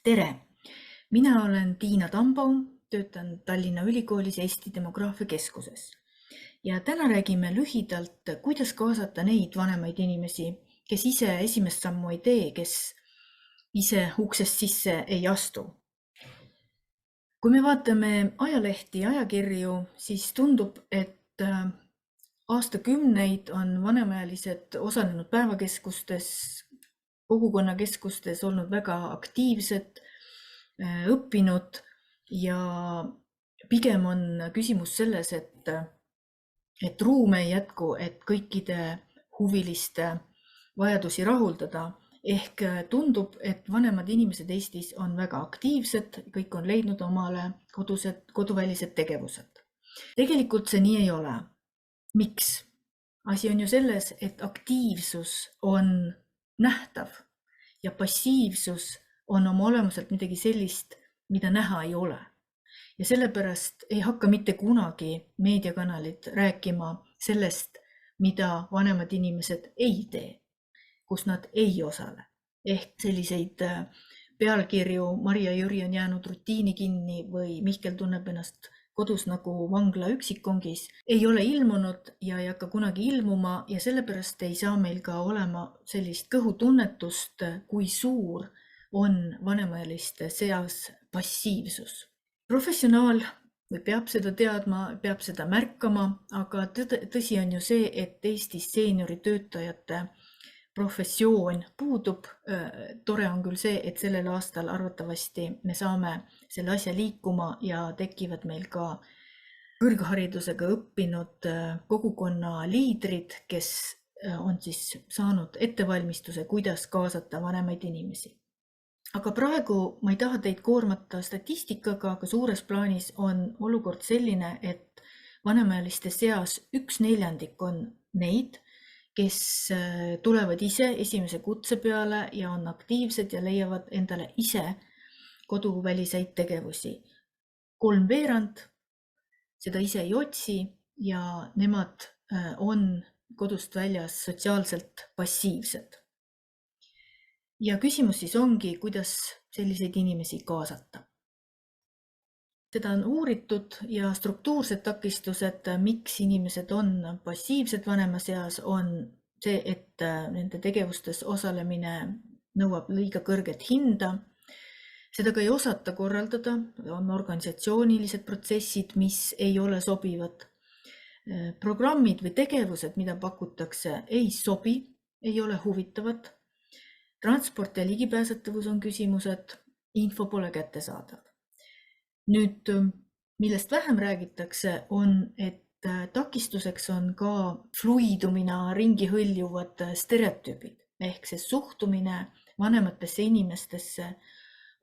Tere! Mina olen Tiina Tambaum, töötan Tallinna Ülikoolis Eesti Demograafia Keskuses. Ja täna räägime lühidalt, kuidas kaasata neid vanemaid inimesi, kes ise esimest sammu ei tee, kes ise uksest sisse ei astu. Kui me vaatame ajalehti ja ajakirju, siis tundub, et aastakümneid on vanemaealised osalenud päevakeskustes, kogukonnakeskustes olnud väga aktiivsed, õppinud ja pigem on küsimus selles, et ruume ei jätku, et kõikide huviliste vajadusi rahuldada. Ehk tundub, et vanemad inimesed Eestis on väga aktiivsed, kõik on leidnud omale koduvälised tegevused. Tegelikult see nii ei ole. Miks? Asi on ju selles, et aktiivsus on nähtav ja passiivsus on oma olemuselt midagi sellist, mida näha ei ole. Ja sellepärast ei hakka mitte kunagi meediakanalid rääkima sellest, mida vanemad inimesed ei tee, kus nad ei osale. Ehk selliseid pealkirju Maria Jüri on jäänud rutiini kinni või Mihkel tunneb ennast kodus nagu vangla üksikkongis, ei ole ilmunud ja ei hakka kunagi ilmuma ja sellepärast ei saa meil ka olema sellist kõhutunnetust, kui suur on vanemaealiste seas passiivsus. Professionaal peab seda teadma, peab seda märkama, aga tõsi on ju see, et Eestis seenioritöötajate professioon puudub. Tore on küll see, et sellel aastal arvatavasti me saame selle asja liikuma ja tekivad meil ka kõrgharidusega õppinud kogukonna liidrid, kes on siis saanud ettevalmistuse, kuidas kaasata vanemaid inimesi. Aga praegu ma ei taha teid koormata statistikaga, aga suures plaanis on olukord selline, et vanemaealiste seas 1/4 on neid, kes tulevad ise esimese kutse peale ja on aktiivsed ja leiavad endale ise koduväliseid tegevusi. 3/4 seda ise ei otsi ja nemad on kodust väljas sotsiaalselt passiivsed. Ja küsimus siis ongi, kuidas selliseid inimesi kaasata. Seda on uuritud ja struktuursed takistused, miks inimesed on passiivsed vanema seas, on see, et nende tegevustes osalemine nõuab liiga kõrget hinda. Seda ka ei osata korraldada, on organisatsioonilised protsessid, mis ei ole sobivad. Programmid või tegevused, mida pakutakse, ei sobi, ei ole huvitavad. Transport ja ligipääsetavus on küsimused, info pole kättesaadav. Nüüd, millest vähem räägitakse, on, et takistuseks on ka fluidumina ringi hõljuvad stereotüübid. Ehk see suhtumine vanematesse inimestesse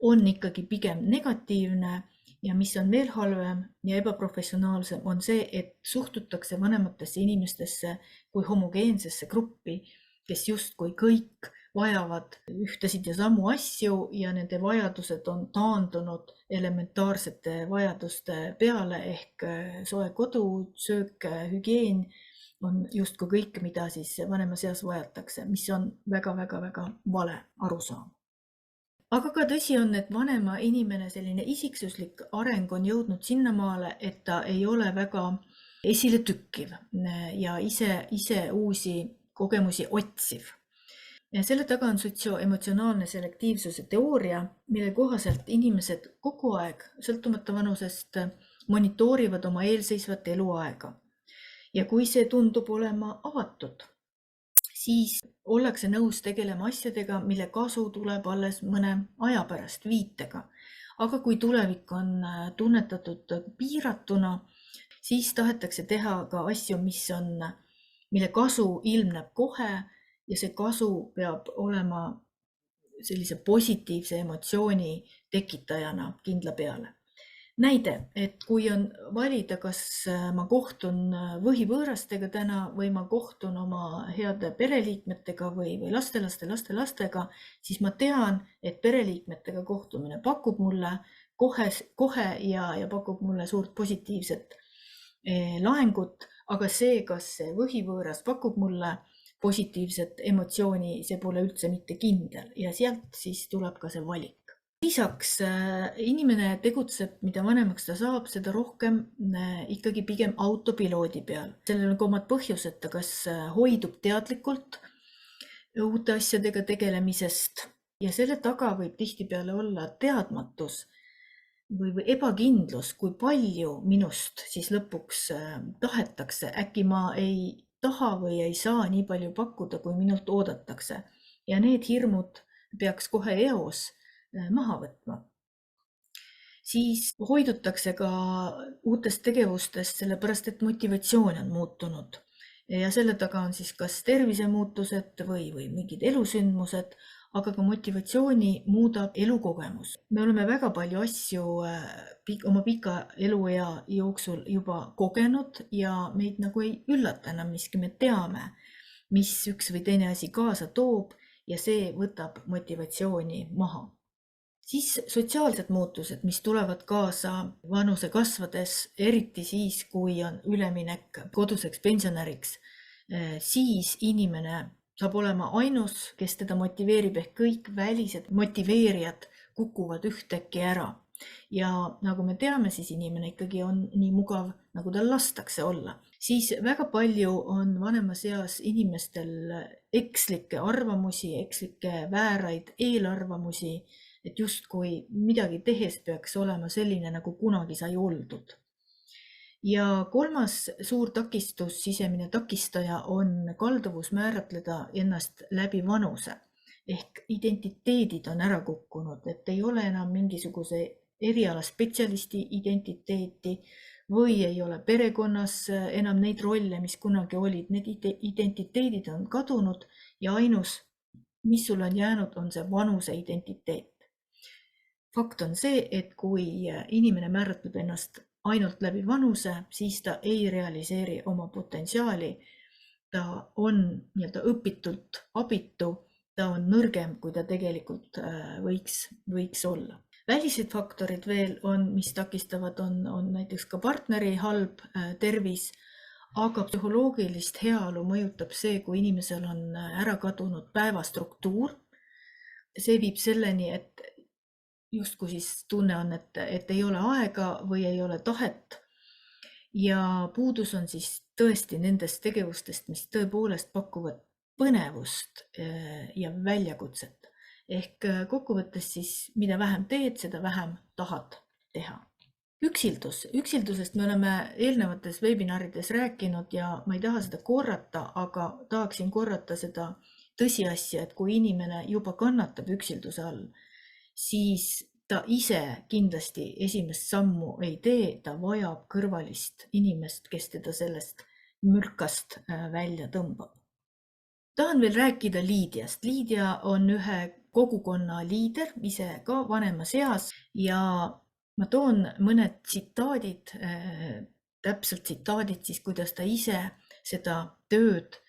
on ikkagi pigem negatiivne ja mis on veel halvem ja ebaprofessionaalsem on see, et suhtutakse vanematesse inimestesse kui homogeensesse gruppi, kes justkui kõik vajavad ühtesid ja samu asju ja nende vajadused on taandunud elementaarsete vajaduste peale ehk soe kodu, söök, hügieen on justkui kõik, mida siis vanema seas vajatakse, mis on väga vale arusaam. Aga ka tõsi on, et vanema inimene selline isiksuslik areng on jõudnud sinnamaale, et ta ei ole väga esile tükkiv ja ise uusi kogemusi otsiv. Ja selle taga on sotsioemotsionaalne selektiivsuse teooria, mille kohaselt inimesed kogu aeg, sõltumata vanusest, monitoorivad oma eelseisvat eluaega. Ja kui see tundub olema avatud, siis ollakse nõus tegelema asjadega, mille kasu tuleb alles mõne aja pärast viitega. Aga kui tulevik on tunnetatud piiratuna, siis tahetakse teha ka asju, mille kasu ilmneb kohe, ja see kasu peab olema sellise positiivse emotsiooni tekitajana kindla peale. Näide, et kui on valida, kas ma kohtun võhivõõrastega täna või ma kohtun oma heade pereliikmetega või lastelastega, siis ma tean, et pereliikmetega kohtumine pakub mulle kohe ja pakub mulle suurt positiivset laengut, aga see, kas see võhivõõras pakub mulle positiivset emotsiooni, see pole üldse mitte kindel ja sealt siis tuleb ka see valik. Lisaks inimene tegutseb, mida vanemaks ta saab, seda rohkem ikkagi pigem autopiloodi peal. Sellel on ka omad põhjused, ta kas hoidub teadlikult uute asjadega tegelemisest ja selle taga võib tihtipeale olla teadmatus või ebakindlus, kui palju minust siis lõpuks tahetakse. Äkki ma ei taha või ei saa nii palju pakkuda, kui minult oodatakse. Ja need hirmud peaks kohe eos maha võtma. Siis hoidutakse ka uutest tegevustest, sellepärast et motivatsioon on muutunud. Ja selle taga on siis kas tervisemuutused või mingid elusündmused, aga ka motivatsiooni muudab elukogemus. Me oleme väga palju asju oma pika eluea jooksul juba kogenud ja meid nagu ei üllata enam miski, me teame, mis üks või teine asi kaasa toob ja see võtab motivatsiooni maha. Siis sotsiaalsed muutused, mis tulevad kaasa vanuse kasvades, eriti siis, kui on üleminek koduseks pensionäriks, siis inimene saab olema ainus, kes teda motiveerib, ehk kõik välised motiveerijad kukuvad ühtäkki ära. Ja nagu me teame, siis inimene ikkagi on nii mugav, nagu tal lastakse olla. Siis väga palju on vanemas eas inimestel ekslikke arvamusi, ekslikke vääraid eelarvamusi, et justkui midagi tehes peaks olema selline, nagu kunagi sai oldud. Ja kolmas suur takistus, sisemine takistaja on kalduvus määratleda ennast läbi vanuse. Ehk identiteedid on ära kukkunud, et ei ole enam mingisuguse erialaspetsialisti identiteeti või ei ole perekonnas enam neid rolle, mis kunagi olid. Need identiteedid on kadunud ja ainus, mis sul on jäänud, on see vanuse identiteet. Fakt on see, et kui inimene määratleb ennast ainult läbi vanuse, siis ta ei realiseeri oma potentsiaali. Ta on nii-öelda õpitult abitu, ta on nõrgem, kui ta tegelikult võiks olla. Välised faktorid veel on, mis takistavad, on näiteks ka partneri halb tervis, aga psühholoogilist heaolu mõjutab see, kui inimesel on ära kadunud päevastruktuur. See viib selleni, et justkui siis tunne on, et ei ole aega või ei ole tahet. Ja puudus on siis tõesti nendest tegevustest, mis tõepoolest pakuvad põnevust ja väljakutset. Ehk kokkuvõttes siis, mida vähem teed, seda vähem tahad teha. Üksildusest me oleme eelnevates webinarides rääkinud ja ma ei taha seda korrata, aga tahaksin korrata seda tõsiasja, et kui inimene juba kannatab üksilduse all, siis ta ise kindlasti esimest sammu ei tee, ta vajab kõrvalist inimest, kes teda sellest mürkast välja tõmbab. Tahan veel rääkida Liidiast. Liidia on ühe kogukonna liider, ise ka vanemas eas ja ma toon mõned tsitaadid, täpselt tsitaadid siis, kuidas ta ise seda tööd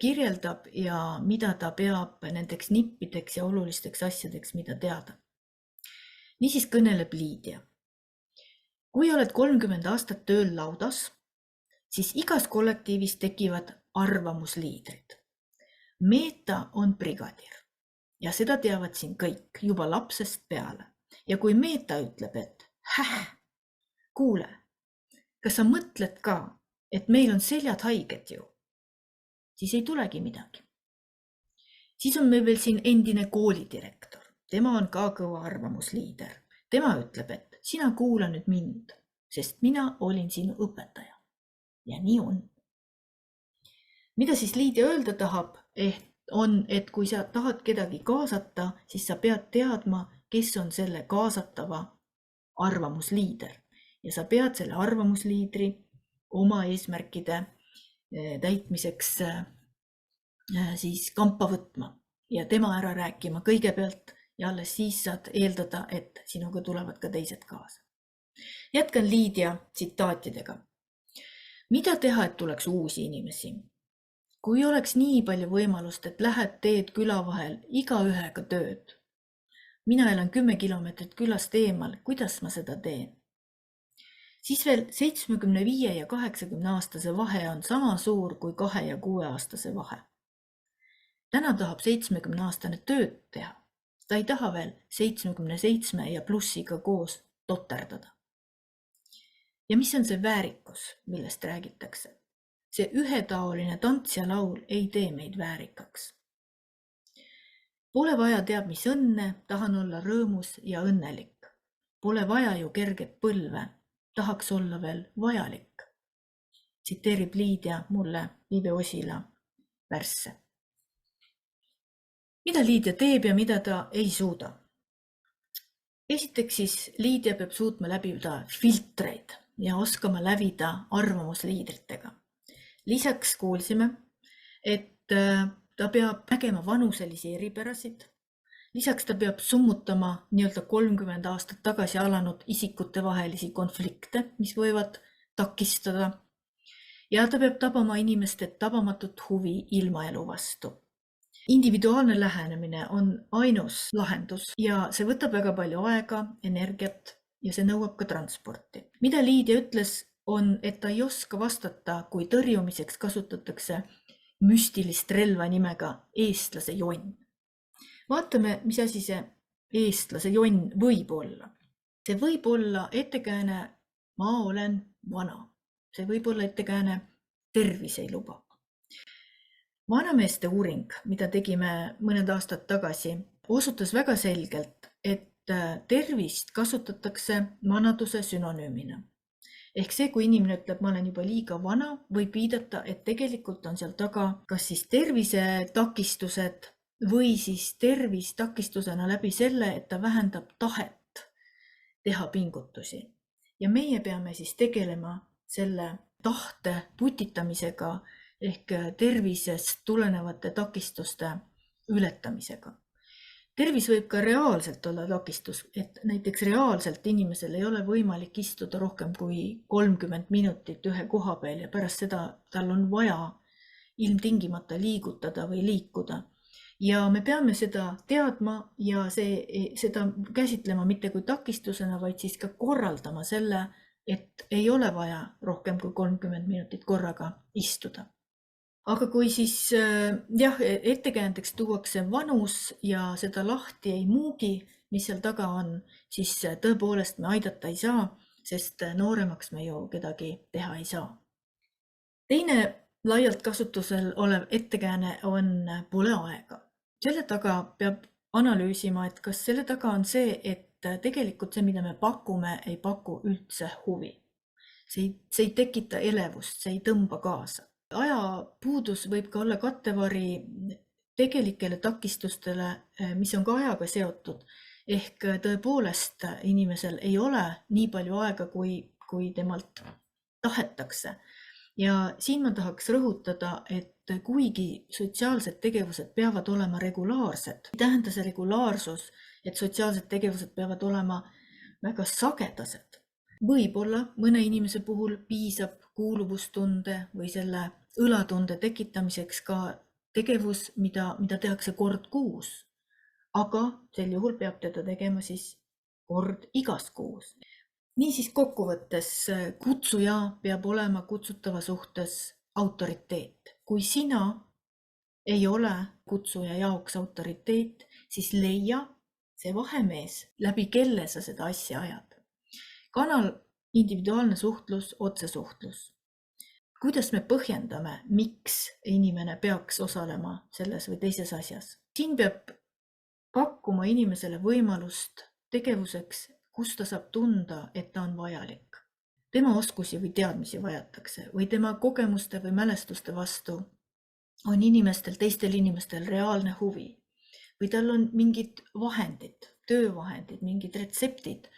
kirjeldab ja mida ta peab nendeks nippideks ja olulisteks asjadeks, mida teada. Niisiis kõneleb Liidia. Kui oled 30 aastat tööl laudas, siis igas kollektiivis tekivad arvamusliidrid. Meeta on brigadir ja seda teavad siin kõik juba lapsest peale. Ja kui Meeta ütleb, et kuule, kas sa mõtled ka, et meil on seljad haiged ju, siis ei tulegi midagi. Siis on meil veel siin endine koolidirektor. Tema on ka kõva arvamusliider. Tema ütleb, et sina kuula nüüd mind, sest mina olin sinu õpetaja. Ja nii on. Mida siis Liidia öelda tahab, on, et kui sa tahad kedagi kaasata, siis sa pead teadma, kes on selle kaasatava arvamusliider. Ja sa pead selle arvamusliidri oma eesmärkide täitmiseks siis kampa võtma ja tema ära rääkima kõigepealt ja alles siis saad eeldada, et sinuga tulevad ka teised kaasa. Jätkan Liidia tsitaatidega. Mida teha, et tuleks uusi inimesi? Kui oleks nii palju võimalust, et lähed teed küla vahel igaühega tööd. Mina elan 10 kilomeetrit külast eemal, kuidas ma seda teen? Siis veel 75 ja 80 aastase vahe on sama suur kui 2 ja 6 aastase vahe. Täna tahab 70-aastane tööd teha Ta ei taha veel 77 ja plussiga koos toterdada. Ja mis on see väärikus, millest räägitakse? See ühetaoline tants ja laul ei tee meid väärikaks. Pole vaja teab mis õnne, tahan olla rõõmus ja õnnelik. Pole vaja ju kerget põlve, tahaks olla veel vajalik. Tsiteerib Liidia mulle Vive Osila värsse. Mida Liidia teeb ja mida ta ei suuda? Esiteks siis Liidia peab suutma läbida filtreid ja oskama lävida arvamusliidritega. Lisaks kuulsime, et ta peab nägema vanuselisi eripärasid. Lisaks ta peab summutama nii-öelda 30 aastat tagasi alanud isikute vahelisi konflikte, mis võivad takistada. Ja ta peab tabama inimeste tabamatut huvi ilmaelu vastu. Individuaalne lähenemine on ainus lahendus ja see võtab väga palju aega, energiat ja see nõuab ka transporti. Mida Liidia ütles on, et ta ei oska vastata, kui tõrjumiseks kasutatakse müstilist relva nimega eestlase jonn. Vaatame, mis asi see eestlase jonn võib olla. See võib olla ettekääne ma olen vana. See võib olla ettekääne tervis ei luba. Vanameeste uuring, mida tegime mõned aastad tagasi, osutas väga selgelt, et tervist kasutatakse vanaduse sünonüümina. Ehk see, kui inimene ütleb, ma olen juba liiga vana, võib viidata, et tegelikult on seal taga kas siis tervisetakistused või siis tervis takistusena läbi selle, et ta vähendab tahet teha pingutusi. Ja meie peame siis tegelema selle tahte putitamisega ehk tervisest tulenevate takistuste ületamisega. Tervis võib ka reaalselt olla takistus, et näiteks reaalselt inimesel ei ole võimalik istuda rohkem kui 30 minutit ühe koha peal ja pärast seda tal on vaja ilmtingimata liigutada või liikuda. Ja me peame seda teadma ja seda käsitlema mitte kui takistusena, vaid siis ka korraldama selle, et ei ole vaja rohkem kui 30 minutit korraga istuda. Aga kui siis ettekäändeks tuuakse vanus ja seda lahti ei muugi, mis seal taga on, siis tõepoolest me aidata ei saa, sest nooremaks me ju kedagi teha ei saa. Teine laialt kasutusel olev ettekääne on pole aega. Selle taga peab analüüsima, et kas selle taga on see, et tegelikult see, mida me pakume, ei paku üldse huvi. See ei tekita elevust, see ei tõmba kaasa. Ajapuudus võib ka olla kattevari tegelikele takistustele, mis on ka ajaga seotud. Ehk tõepoolest inimesel ei ole nii palju aega, kui temalt tahetakse. Ja siin ma tahaks rõhutada, et kuigi sotsiaalsed tegevused peavad olema regulaarsed, ei tähenda see regulaarsus, et sotsiaalsed tegevused peavad olema väga sagedased. Võib-olla mõne inimese puhul piisab kuuluvustunde või selle õlatunde tekitamiseks ka tegevus, mida tehakse kord kuus. Aga sel juhul peab teda tegema siis kord igas kuus. Niisiis kokkuvõttes kutsuja peab olema kutsutava suhtes autoriteet. Kui sina ei ole kutsuja jaoks autoriteet, siis leia see vahemees, läbi kelle sa seda asja ajad. Kanal individuaalne suhtlus, otsesuhtlus. Kuidas me põhjendame, miks inimene peaks osalema selles või teises asjas? Siin peab pakkuma inimesele võimalust tegevuseks, kus ta saab tunda, et ta on vajalik. Tema oskusi või teadmisi vajatakse või tema kogemuste või mälestuste vastu on teistel inimestel reaalne huvi. Või tal on mingid vahendid, töövahendid, mingid retseptid,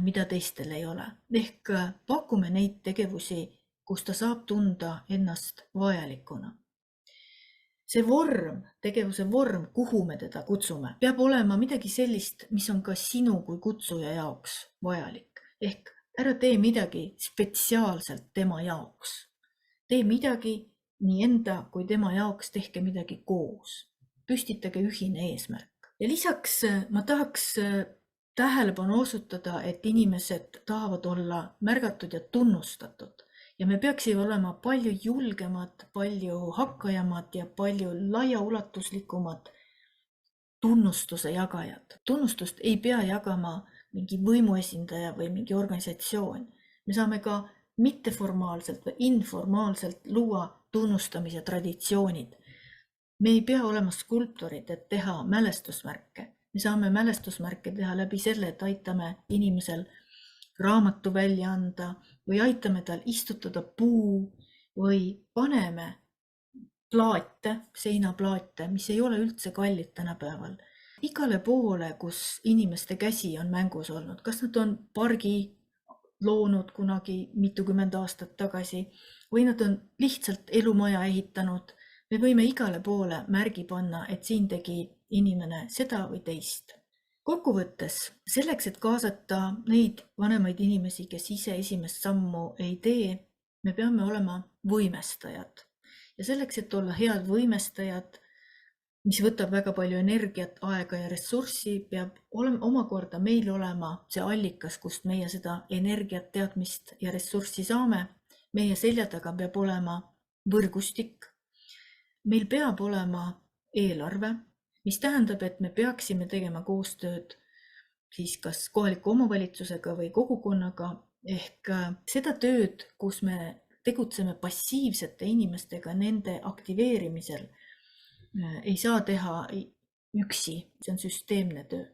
mida teistel ei ole. Ehk pakume neid tegevusi, kus ta saab tunda ennast vajalikuna. See vorm, tegevuse vorm, kuhu me teda kutsume, peab olema midagi sellist, mis on ka sinu kui kutsuja jaoks vajalik. Ehk ära tee midagi spetsiaalselt tema jaoks. Tee midagi nii enda kui tema jaoks, tehke midagi koos. Püstitage ühine eesmärk. Ja lisaks ma tahaks tähelepanu osutada, et inimesed tahavad olla märgatud ja tunnustatud. Ja me peaksime olema palju julgemad, palju hakkajamad ja palju laiaulatuslikumad tunnustuse jagajad. Tunnustust ei pea jagama mingi võimuesindaja või mingi organisatsioon. Me saame ka mitteformaalselt või informaalselt luua tunnustamise traditsioonid. Me ei pea olema skulptorid, et teha mälestusmärke. Me saame mälestusmärke teha läbi selle, et aitame inimesel raamatu välja anda või aitame tal istutada puu või paneme plaate, seinaplaate, mis ei ole üldse kallid tänapäeval. Igale poole, kus inimeste käsi on mängus olnud, kas nad on pargi loonud kunagi mitukümmend aastat tagasi või nad on lihtsalt elumaja ehitanud, me võime igale poole märgi panna, et siin tegi inimene seda või teist. Kokkuvõttes, selleks, et kaasata neid vanemaid inimesi, kes ise esimest sammu ei tee, me peame olema võimestajad. Ja selleks, et olla head võimestajad, mis võtab väga palju energiat, aega ja ressurssi, peab omakorda meil olema see allikas, kust meie seda energiat, teadmist ja ressurssi saame. Meie selja taga peab olema võrgustik. Meil peab olema eelarve, mis tähendab, et me peaksime tegema koostööd siis kas kohaliku omavalitsusega või kogukonnaga, ehk seda tööd, kus me tegutseme passiivsete inimestega nende aktiveerimisel, ei saa teha üksi, see on süsteemne töö.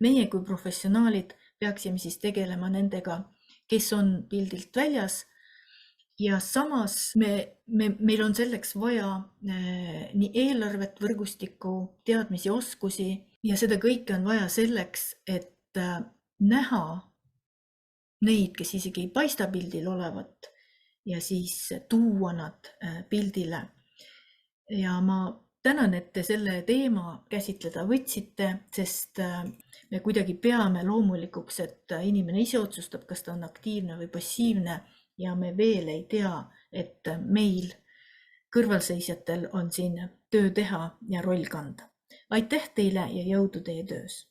Meie kui professionaalid peaksime siis tegelema nendega, kes on pildilt väljas ja samas meil on selleks vaja nii eelarvet, võrgustikku, teadmisi, oskusi ja seda kõike on vaja selleks, et näha neid, kes isegi ei paista pildil olevat ja siis tuua nad pildile. Ja ma tänan, et te selle teema käsitleda võtsite, sest me kuidagi peame loomulikuks, et inimene ise otsustab, kas ta on aktiivne või passiivne ja me veel ei tea, et meil kõrvalseisjatel on siin töö teha ja roll kanda. Aitäh teile ja jõudu teie töös!